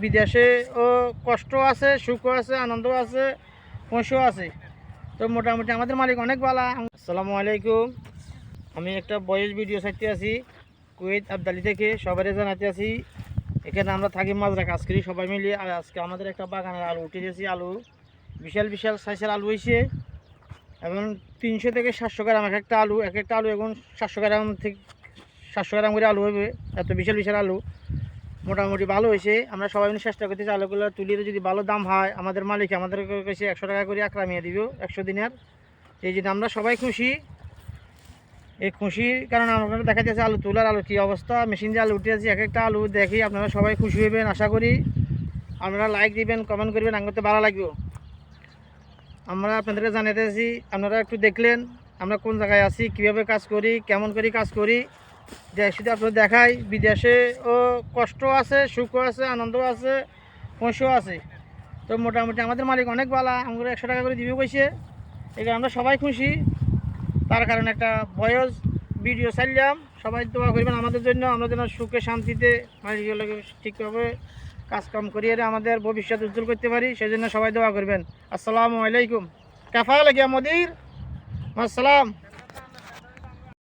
বিদেশে ও কষ্ট আছে, সুখও আছে, আনন্দ আছে, পয়সাও আছে। তো মোটামুটি আমাদের মালিক অনেক ভালো। আসসালামু আলাইকুম। আমি একটা বয়েস ভিডিও ছাড়তে আছি কুয়েত আবদালি থেকে, সবাই জানাতে আছি। এখানে আমরা থাকি, মাজরা কাজ করি সবাই মিলিয়ে। আর আজকে আমাদের একটা বাগানের আলু উঠে গেছি। আলু বিশাল বিশাল সাইজের আলু হয়েছে, এবং 300 থেকে 700 গ্রাম এক একটা আলু। এখন 700 গ্রাম থেকে 700 গ্রাম করে আলু হবে। এত বিশাল বিশাল আলু মোটামুটি ভালো হয়েছে। আমরা সবাই মিলে চেষ্টা করতেছি আলুগুলো তুলিয়ে যদি ভালো দাম হয়, আমাদের মালিক আমাদের কাছে 100 টাকা করে আক্রামিয়ে দিব 100 দিনের। এই জন্য আমরা সবাই খুশি। এই খুশির কারণে আপনারা দেখা যাচ্ছে আলু তোলার আলু কী অবস্থা, মেশিন দিয়ে আলু উঠে যাচ্ছে। এক একটা আলু দেখি আপনারা সবাই খুশি হবেন আশা করি। আপনারা লাইক দিবেন, কমেন্ট করবেন, আঙ্গুতে ভালো লাগবে। আমরা আপনাদেরকে জানাতেছি, আপনারা একটু দেখলেন আমরা কোন জায়গায় আছি, কীভাবে কাজ করি, কেমন করে কাজ করি। শুধু আপনাদের দেখাই, বিদেশে ও কষ্ট আছে, সুখও আছে, আনন্দও আছে, পয়সাও আছে। তো মোটামুটি আমাদের মালিক অনেক ভালো, আমরা 100 টাকা করে দিবে কইছে। এখানে আমরা সবাই খুশি। তার কারণে একটা ভয়েস ভিডিও ছাড়লাম। সবাই দোয়া করবেন আমাদের জন্য, আমরা যেন সুখে শান্তিতে মালিকগুলোকে ঠিকভাবে কাজকাম করিয়ে আমাদের ভবিষ্যৎ উজ্জ্বল করতে পারি। সেই জন্য সবাই দোয়া করবেন। আসসালামু আলাইকুম। কাফা লাগিয়া মদির আসসালাম।